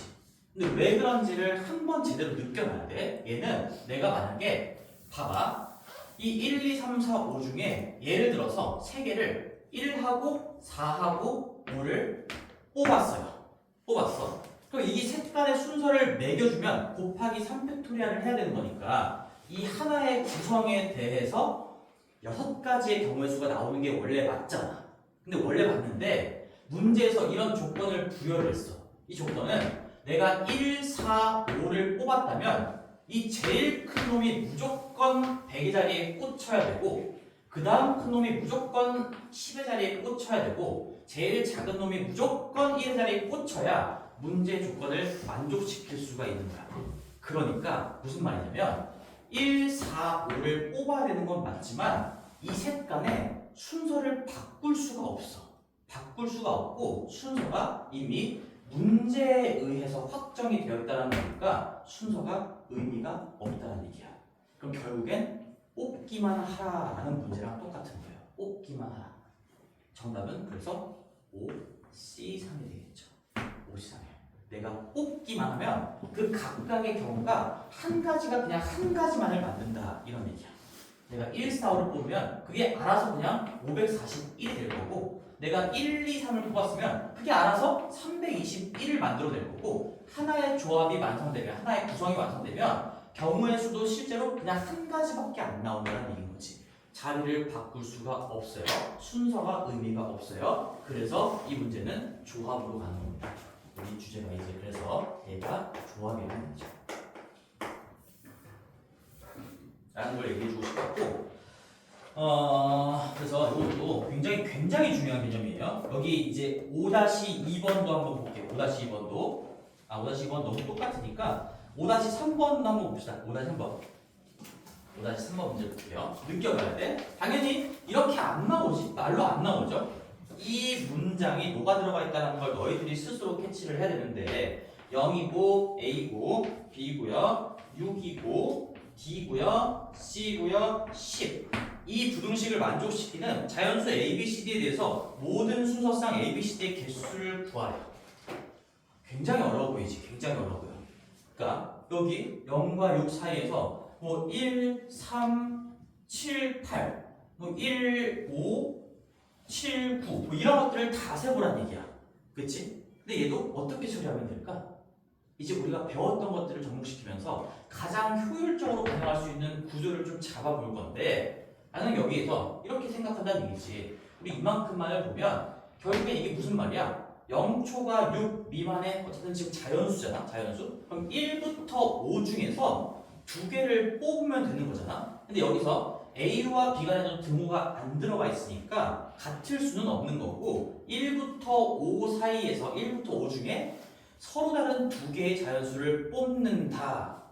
S1: 근데 왜 그런지를 한번 제대로 느껴놔야 돼. 얘는 내가 만약에 봐봐 이 1, 2, 3, 4, 5 중에 예를 들어서 3개를 1하고 4하고 5를 뽑았어. 그럼 이 색깔의 순서를 매겨주면 곱하기 3팩토리얼을 해야 되는 거니까 이 하나의 구성에 대해서 6가지의 경우의 수가 나오는 게 원래 맞잖아. 근데 원래 맞는데 문제에서 이런 조건을 부여를 했어. 이 조건은 내가 1, 4, 5를 뽑았다면 이 제일 큰 놈이 무조건 100의 자리에 꽂혀야 되고 그 다음 큰 놈이 무조건 10의 자리에 꽂혀야 되고 제일 작은 놈이 무조건 1의 자리에 꽂혀야 문제 조건을 만족시킬 수가 있는 거야. 그러니까 무슨 말이냐면 1, 4, 5를 뽑아야 되는 건 맞지만 이 셋 간에 순서를 바꿀 수가 없어. 바꿀 수가 없고 순서가 이미 문제에 의해서 확정이 되어 있다는 거니까 순서가 의미가 없다는 얘기야. 그럼 결국엔 뽑기만 하라라는 문제랑 똑같은 거예요. 뽑기만 하라. 정답은 그래서 5C3이 되겠죠. 5C3이에요. 내가 뽑기만 하면 그 각각의 경우가 한 가지가 그냥 한 가지만을 만든다 이런 얘기야. 내가 1, 4, 5를 뽑으면 그게 알아서 그냥 541이 될 거고, 내가 1, 2, 3을 뽑았으면 그게 알아서 321을 만들어낼 거고, 하나의 조합이 완성되면, 하나의 구성이 완성되면 경우의 수도 실제로 그냥 한 가지밖에 안 나온다는 얘기인 거지. 자리를 바꿀 수가 없어요. 순서가 의미가 없어요. 그래서 이 문제는 조합으로 가는 겁니다. 우리 주제가 이제 그래서 얘가 조합이라는 거죠. 라는 걸 얘기해주고 싶었고, 그래서 이것도 굉장히 중요한 개념이에요. 여기 이제 5-2번도 한번 볼게요. 5-2번도 5-2번 너무 똑같으니까 5-3번도 한번 봅시다. 5-3번 5-3번 문제 볼게요. 느껴봐야 돼. 당연히 이렇게 안 나오지. 말로 안 나오죠. 이 문장이 뭐가 들어가 있다는 걸 너희들이 스스로 캐치를 해야 되는데, 0이고 A고 B고요 6이고 D고요 C고요 10. 이 부등식을 만족시키는 자연수 A, B, C, D에 대해서 모든 순서상 A, B, C, D의 개수를 구하래요. 굉장히 어려워 보이지? 굉장히 어려워 보여. 그러니까 여기 0과 6 사이에서 뭐 1, 3, 7, 8, 뭐 1, 5, 7, 9, 뭐 이런 것들을 다 세보란 얘기야. 그치? 근데 얘도 어떻게 처리하면 될까? 이제 우리가 배웠던 것들을 접목시키면서 가장 효율적으로 반영할 수 있는 구조를 좀 잡아볼 건데, 나는 여기에서 이렇게 생각한다는 얘기지. 우리 이만큼만을 보면 결국에 이게 무슨 말이야? 0초가 6 미만의 어쨌든 지금 자연수잖아. 자연수. 그럼 1부터 5 중에서 두 개를 뽑으면 되는 거잖아. 근데 여기서 A와 B 간에도 등호가 안 들어가 있으니까 같을 수는 없는 거고, 1부터 5 사이에서 1부터 5 중에 서로 다른 두 개의 자연수를 뽑는다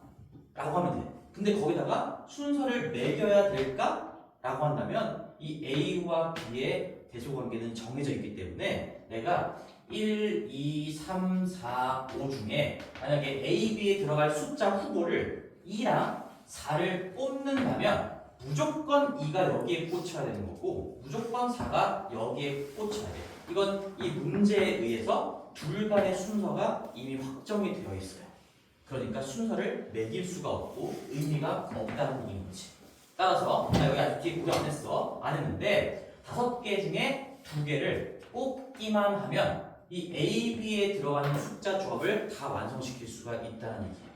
S1: 라고 하면 돼. 근데 거기다가 순서를 매겨야 될까? 라고 한다면 이 A와 B의 대소관계는 정해져 있기 때문에 내가 1, 2, 3, 4, 5 중에 만약에 A, B에 들어갈 숫자 후보를 2랑 4를 뽑는다면 무조건 2가 여기에 꽂혀야 되는 거고, 무조건 4가 여기에 꽂혀야 돼. 이건 이 문제에 의해서 둘 간의 순서가 이미 확정이 되어 있어요. 그러니까 순서를 매길 수가 없고 의미가 없다는 얘기인 거지. 따라서 나 여기 아직 뒤에 고려 안 했어. 안 했는데 5개 중에 2개를 뽑기만 하면 이 A, B에 들어가는 숫자 조합을 다 완성시킬 수가 있다는 얘기예요.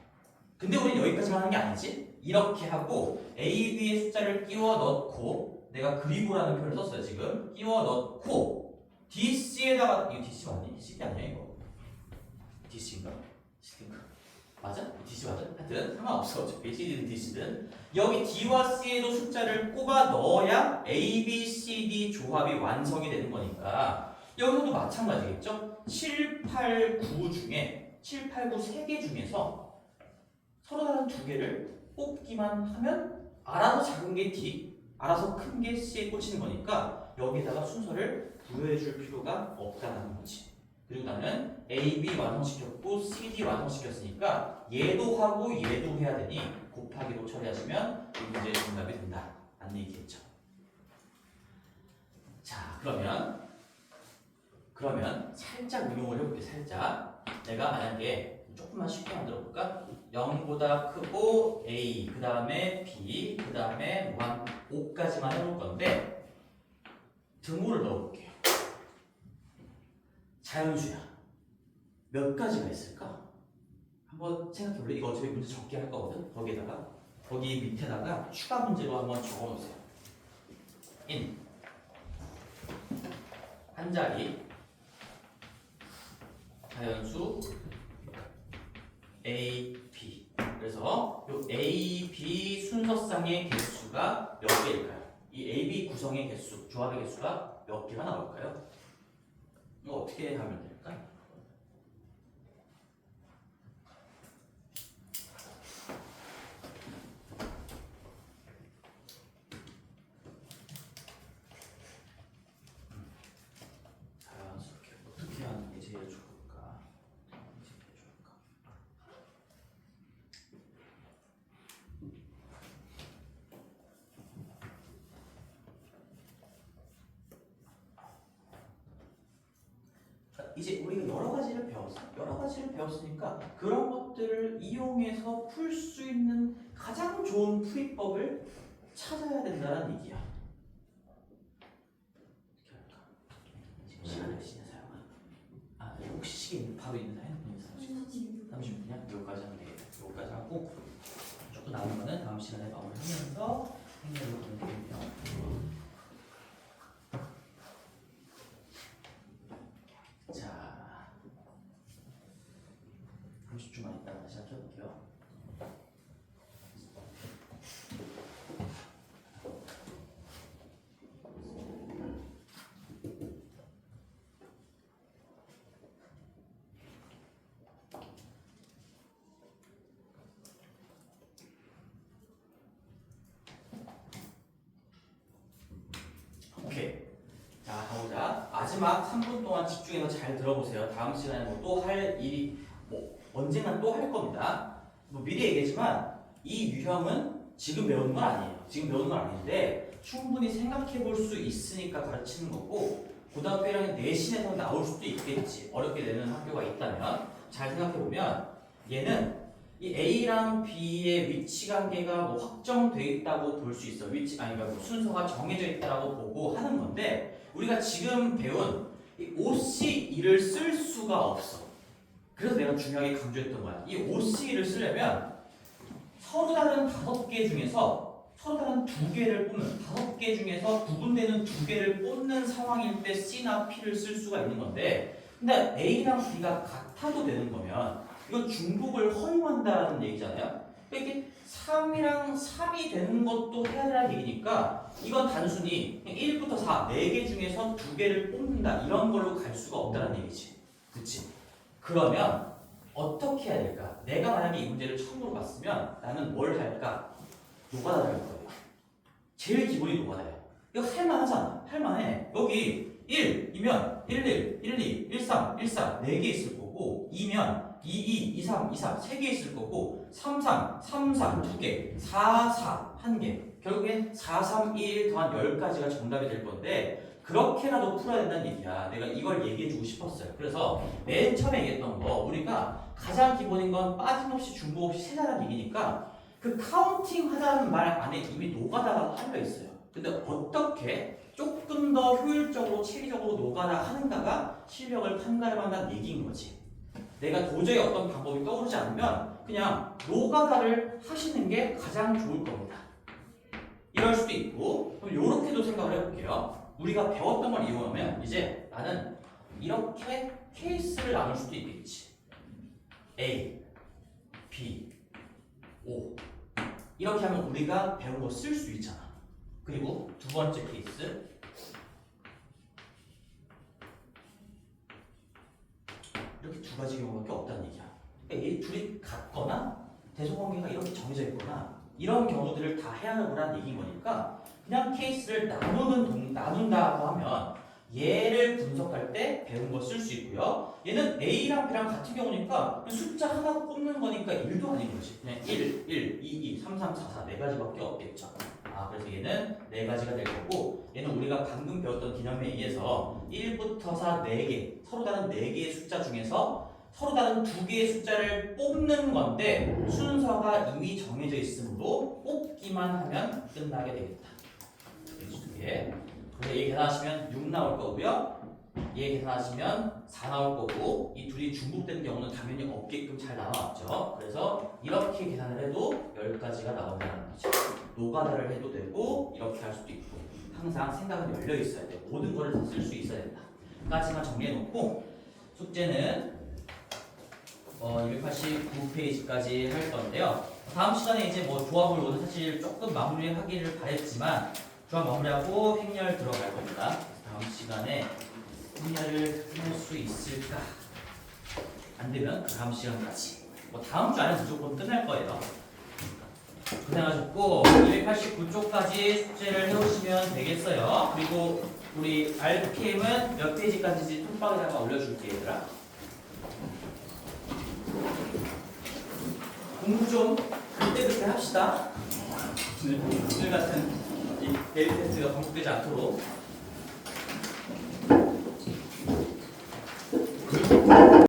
S1: 근데 우리는 여기까지만 하는 게 아니지. 이렇게 하고 A, B의 숫자를 끼워 넣고, 내가 그리고라는 표현을 썼어요 지금. 끼워 넣고 DC에다가, 이거 DC 맞니? DC 아니야 이거? DC인가? C인가? 맞아? DC 맞아? 하여튼 상관없어. CD든 DC든 여기 D와 C에도 숫자를 꼽아 넣어야 A, B, C, D 조합이 완성이 되는 거니까 여기서도 마찬가지겠죠? 7, 8, 9 중에 7, 8, 9 3개 중에서 서로 다른 2개를 뽑기만 하면 알아서 작은 게 D, 알아서 큰 게 C에 꽂히는 거니까 여기다가 순서를 부여해 줄 필요가 없다는 거지. 그리고 나는 A, B 완성시켰고 C, D 완성시켰으니까 얘도 하고 얘도 해야 되니 곱하기로 처리하시면 이 문제의 정답이 된다. 안 얘기했죠. 자, 그러면 살짝 응용을 해볼게. 살짝. 내가 만약에 조금만 쉽게 만들어 볼까? 0보다 크고 A, 그 다음에 B, 그 다음에 5까지만 해볼 건데 등호를 넣어볼게요. 자연수야. 몇 가지가 있을까? 한번 생각해볼래? 이거 어차피 문제 적게 할 거거든? 거기 밑에다가 추가 문제로 한번 적어놓으세요. in 한 자리 자연수 A, B. 그래서 요 A, B 순서상의 개수가 몇 개일까요? 이 A, B 구성의 개수, 조합의 개수가 몇 개가 나올까요? 이거 어떻게 하면 될까요? 자연스럽게 어떻게 하는 게 제일 좋을까? 이제 우리가 여러 가지를 배웠어. 여러 가지를 배웠으니까 그런 것들을 이용해서 풀 수 있는 가장 좋은 풀이법을 찾아야 된다는 얘기야. 어떻게 할까? 지금 시간을 사용하는. 아, 혹시 시계 바로 있는 사람? 30분이야? 여기까지 하면 되겠다. 여기까지 하고 조금 남은 거는 다음 시간에 마무리하면서 행렬로 가면 되겠네요. 자, 30초만 있다가 다시 시작해볼게요. 오케이. 자, 가보자. 마지막 3분 동안 집중해서 잘 들어보세요. 다음 시간에 뭐 또 할 일이 뭐 언젠간 또 할 겁니다. 뭐 미리 얘기했지만 이 유형은 지금 배우는 건 아니에요. 지금 배우는 건 아닌데 충분히 생각해 볼 수 있으니까 가르치는 거고 고등학교 1학년 내신에서 나올 수도 있겠지. 어렵게 내는 학교가 있다면 잘 생각해 보면 얘는 이 A랑 B의 위치 관계가 뭐 확정돼 있다고 볼 수 있어. 그러니까 뭐 순서가 정해져 있다고 보고 하는 건데 우리가 지금 배운 이 OC1을 쓸 수가 없어. 그래서 내가 중요하게 강조했던 거야. 이 OC1을 쓰려면 서로 다른 5개 중에서 서로 다른 2개를 뽑는 5개 중에서 구분되는 2개를 뽑는 상황일 때 C나 P를 쓸 수가 있는 건데 근데 A랑 B가 같아도 되는 거면 이거 중복을 허용한다는 얘기잖아요. 이게 3이랑 3이 되는 것도 해야 되는 얘기니까 이건 단순히 1부터 4, 4개 중에서 2개를 뽑는다 이런 걸로 갈 수가 없다는 얘기지. 그치? 그러면 어떻게 해야 될까? 내가 만약에 이 문제를 처음으로 봤으면 나는 뭘 할까? 노가다를 할 거예요. 제일 기본이 노가다예요. 이거 할만하잖아. 할만해. 여기 1이면 11, 12, 13, 14 4개 있을 거고 2면 22, 23, 24 3개 있을 거고 33, 34 2개 44 1개 결국엔 4, 3, 1 더한 10가지가 정답이 될 건데 그렇게라도 풀어야 된다는 얘기야. 내가 이걸 얘기해주고 싶었어요. 그래서 맨 처음에 얘기했던 거 우리가 가장 기본인 건 빠짐없이 중복 없이 세자라는 얘기니까 그 카운팅 하자는 말 안에 이미 노가다가 깔려 있어요. 근데 어떻게 조금 더 효율적으로 체계적으로 노가다 하는가가 실력을 판가름한다는 얘기인 거지. 내가 도저히 어떤 방법이 떠오르지 않으면 그냥 노가다를 하시는 게 가장 좋을 겁니다. 이럴 수도 있고 그럼 이렇게도 생각을 해볼게요. 우리가 배웠던 걸 이용하면 이제 나는 이렇게 케이스를 나눌 수도 있겠지. A, B, O 이렇게 하면 우리가 배운 거 쓸 수 있잖아. 그리고 두 번째 케이스 이렇게 두 가지 경우밖에 없다는 얘기야. 그러니까 이 둘이 같거나 대소관계가 이렇게 정해져 있거나 이런 경우들을 다 해야 하는구나 얘기인 거니까 그냥 케이스를 나눈다고 하면 얘를 분석할 때 배운 거 쓸 수 있고요. 얘는 A랑 B랑 같은 경우니까 숫자 하나 꼽는 거니까 1도 아닌 거지. 그냥 1, 1, 2, 2, 3, 3, 4, 4 네 가지밖에 없겠죠. 아, 그래서 얘는 네 가지가 될 거고 얘는 우리가 방금 배웠던 개념에 의해서 1부터 4, 4개 서로 다른 4개의 숫자 중에서 서로 다른 2개의 숫자를 뽑는 건데 순서가 이미 정해져 있으므로 뽑기만 하면 끝나게 되겠다. 두 개. 그래서 얘 계산하시면 6 나올 거고요. 얘 계산하시면 4 나올 거고 이 둘이 중복되는 경우는 당연히 없게끔 잘 나왔죠. 그래서 이렇게 계산을 해도 10가지가 나온다는 거죠. 노가다를 해도 되고 이렇게 할 수도 있고 항상 생각은 열려 있어야 돼요. 모든 거를 다 쓸 수 있어야 된다. 까지만 정리해 놓고 숙제는 289페이지까지 할 건데요. 다음 시간에 이제 뭐 조합을 오늘 사실 조금 마무리하기를 바랬지만 조합 마무리하고 행렬 들어갈 겁니다. 다음 시간에 행렬을 끝낼 수 있을까? 안 되면 그 다음 시간까지. 뭐 다음 주 안에 무조건 끝날 거예요. 고생하셨고 289쪽까지 숙제를 해오시면 되겠어요. 그리고 우리 RPM은 몇 페이지까지인지 톡방에다가 올려줄게 얘들아. 공부 좀 그때그때 합시다. 오늘 같은 이 데일 테스트가 반복되지 않도록.